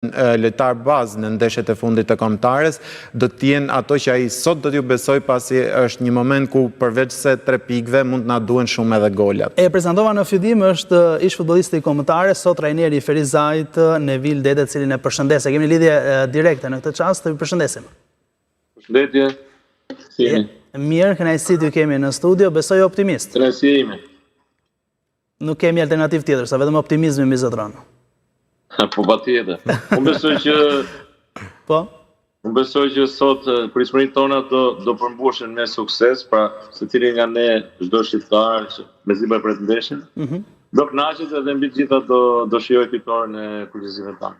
lojtar bazë në ndeshjet e fundit të kombëtares, do të jenë ato që ai sot do t'ju besoj pasi është një moment ku përveç se 3 pikëve mund na duhen shumë edhe golat. E prezantova në fillim është ish futbollisti i kombëtares, sot trajneri i Ferizajt, Nevil Dede, cilin e përshëndes. Kemi lidhje direkte në këtë çast, të ju përshëndesim. Përshëndetje. Si jeni? Mirë, kënaqësi t'ju kemi në studio, besoj optimist. Kënaqësi ime. Nuk kemi alternativë tjetër, sa vetëm optimizmi mbi zotron. Po patjetër. Unë besoj që sot pritshmëritë tona do përmbushen me sukses, pra secili nga ne, çdo shqiptar që mezi po pretendeshin, do kënaqet edhe mbi të gjitha do shijoj fitoren e kurrizimit tonë.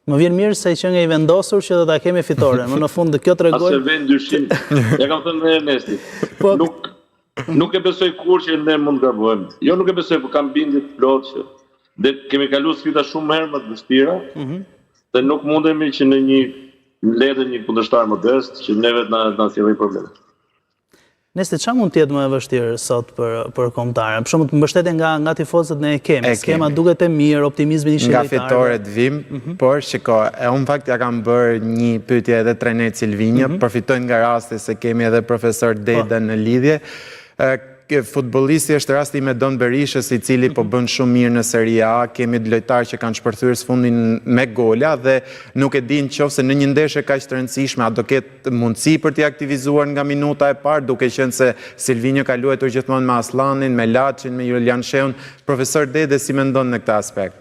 Më vjen mirë se që nga i vendosur që do ta kemi fitoren, më në fund kjo tregoj. Asë vend dyshim. Ja kam thënë me Ernesti. Nuk e besoj kur që ne mund të gabojmë. Jo, nuk e besoj, por kam bindje plot që dhe kemi kalu sfida shumë herë më të vështira, dhe nuk mundemi që në një letër një kundërshtar modest që neve na sjellin probleme. Neste, çfarë mund të jetë më e vështirë sot për kombëtarën? Për shembull, mbështetje nga tifozët ne e kemi. Skema duket e mirë, optimizmi i shëndetar. Nga fitoret vim, por shiko, unë fakt ja kam bërë një pyetje edhe trajnerit Silvinja, përfitojnë nga rasti se kemi edhe profesor Deda në lidhje. Futbollisti është rasti me Don Berishës, i cili po bën shumë mirë në Serie A, kemi lojtarë që kanë shpërthyer sfundin me gola dhe nuk e di nëse në një ndeshje kaq të rëndësishme a do ketë mundësi për t'i aktivizuar nga minuta e parë, duke qenë se Silvinjo ka luajtur gjithmonë me Aslanin, me Laçin, me Julian Sheun. Profesor Dede, si mendon në këtë aspekt?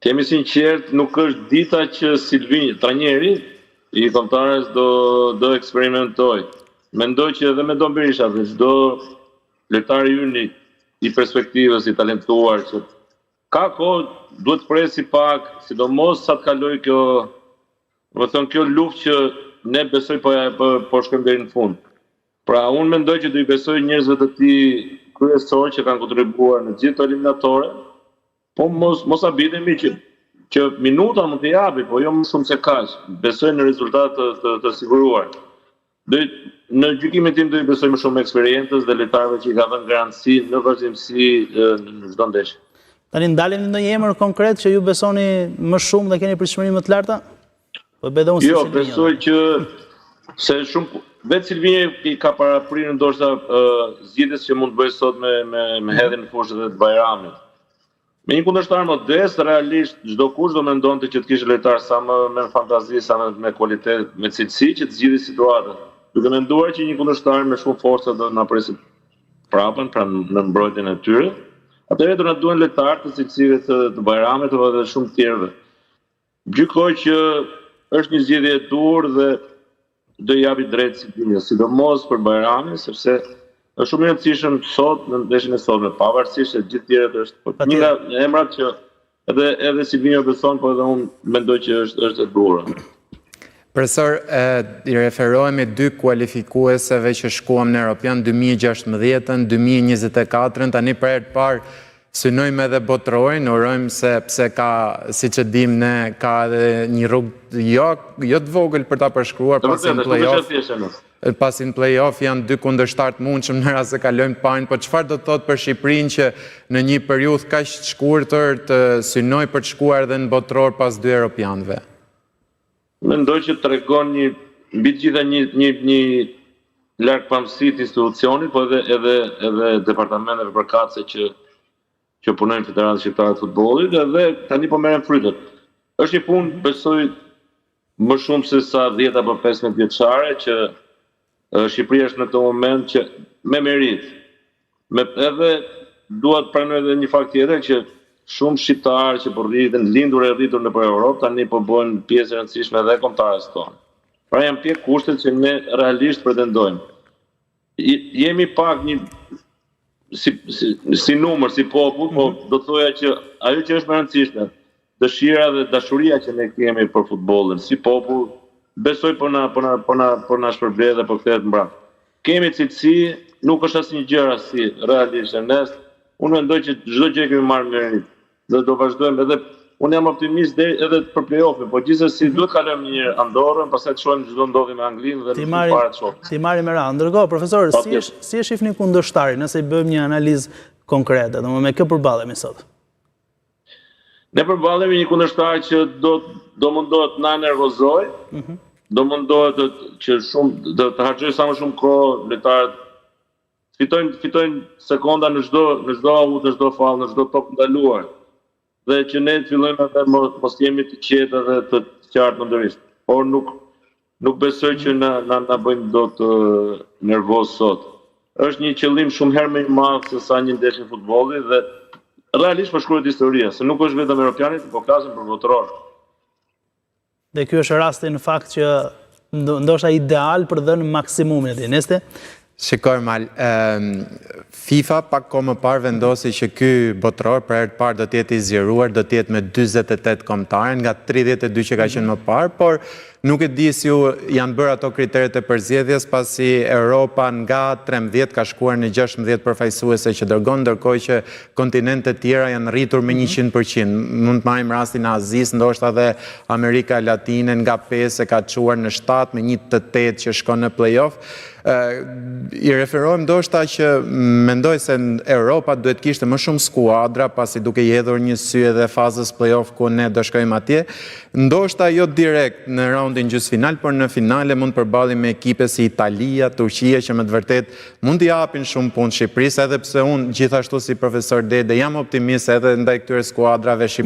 Kemi sinqert, nuk është dita që Silvinjo, trajneri i kombëtarës do eksperimentoj. Mendoj që edhe me Don Berisha, dhe çdo lojtar ynë i perspektivës, i talentuar, që ka kohë, duhet presi pak, sidomos sa të kaloj kjo luftë që ne besoj po shkojmë deri në fund. Pra unë mendoj që do i besoj njerëzve të tij kryesor që kanë kontribuar në gjithë eliminatore, po mos habitemi që minuta mund të japi, po jo më shumë se kaq. Besoj në rezultat të siguruar. Në gjykimin tim do i besoj më shumë eksperiencës dhe lojtarëve që i ka dhënë garanci në vazhdimsi në çdo ndeshje. Tani ndalim në një emër konkret që ju besoni më shumë dhe keni pritshmëri më të larta? Po bëj unë Jo, besoj që se shumë vetë Silvinja i ka paraprirë ndoshta zgjedhjes që mund të bëjë sot me hedhjen në fushë të Bajramit. Me një kundërshtar modest, realisht çdo kush do mendonte që të kishte lojtar sa më me fantazi, sa më me kualitet, me cilësi që të zgjidhë situatën. Duke menduar që një kundërshtar me shumë forca do na presë prapën, pra në mbrojtjen e tyre, atëherë do na duhen lojtarë të cilësive të Bajramit dhe shumë tjerëve. Gjykoj që është një zgjedhje e dur dhe do i japi drejt Silvinjës, sidomos për Bajramin, sepse është shumë i rëndësishëm sot në ndeshjen e sotme, pavarësisht se gjithë tjerët është një nga emrat që edhe Silvinjo beson, po edhe unë mendoj që është e durë. Profesor, i referohemi 2 kualifikueseve që shkuam në Europian 2016, 2024, tani për herë të parë synojmë edhe botërorin, urojmë se pse ka, siç e dimë ne, ka edhe një rrugë jo të vogël për ta përshkruar pasi në play-off janë 2 kundërshtar të mundshëm në rast se kalojmë parin, po çfarë do të thotë për Shqipërinë që në një periudhë kaq të shkurtër të synojë për të shkuar edhe në botëror pas 2 europianëve? Mendoj që tregon mbi të gjitha një largpamësi të institucionit, po edhe departamenteve përkatëse që punojnë Federata Shqiptare të Futbollit, edhe tani po merren frytet. Është një punë, besoj, më shumë se sa 10 apo 15 vjeçare që Shqipëria është në këtë moment që me merit. Edhe dua të pranoj edhe një fakt tjetër që shumë shqiptarë që po rriten, lindur e rritur nëpër Europë, tani po bëjnë pjesë e rëndësishme edhe kombëtarës tonë. Pra janë pjesë kushtet që ne realisht pretendojmë. Jemi pak një si numër, si popull, po do të thoja që ajo që është më e rëndësishme, dëshira dhe dashuria që ne kemi për futbollin, si popull, besoj po na shpërblet dhe po kthehet mbrapa. Kemi cilësi, nuk është asnjë gjë rasti, realisht ernest. Unë mendoj që çdo gjë kemi marrë merit dhe do vazhdojmë edhe unë jam optimist edhe për play-off-in, po gjithsesi duhet kalojmë një Andorrën, pastaj të shohim çdo ndodhi me Anglinë dhe në para të shohim. Ti marrim me radhë. Ndërkohë, profesor, si e shihni kundërshtarin nëse i bëjmë një analizë konkrete, domethënë me kë përballemi sot? Ne përballemi një kundërshtar që do mundohet na nervozoj, do mundohet që të harxojë sa më shumë kohë lojtarët fitojnë sekonda në çdo avut, në çdo fall, në çdo top ndaluar. Dhe që ne të fillojmë edhe mos jemi të qetë dhe të qartë ndërisht. Por nuk besoj që na bëjmë dot nervoz sot. Është një qëllim shumë herë më i madh se sa një ndeshje futbolli dhe realisht po shkruhet historia, se nuk është vetëm europianit, po flasim për botëror. Dhe ky është rasti në fakt që ndoshta ideal për dhënë maksimumin e tij. Neste? Shikoj Mal, FIFA pak kohë më parë vendosi që ky botëror për herë të parë do të jetë i zgjeruar, do të jetë me 48 kombëtarë nga 32 që ka qenë më parë, por nuk e di si janë bërë ato kriteret e përzgjedhjes, pasi Europa nga 13 ka shkuar në 16 përfaqësuese që dërgon, ndërkohë që kontinentet tjera janë rritur me 100%. Mund të marrim rastin e Azisë, ndoshta dhe Amerika Latine nga 5 e ka çuar në 7 me një të 8 që shkon në play-off. I referohem ndoshta që mendoj se Europa duhet kishte më shumë skuadra, pasi duke i hedhur një sy edhe fazës play-off ku ne do shkojmë atje. Ndoshta jo direkt në raundin gjysmëfinal, por në finale mund të përballemi me ekipe si Italia, Turqia, që me të vërtet mund t'i japin shumë punë Shqipërisë, edhe pse unë gjithashtu si profesor Dede jam optimist edhe ndaj këtyre skuadrave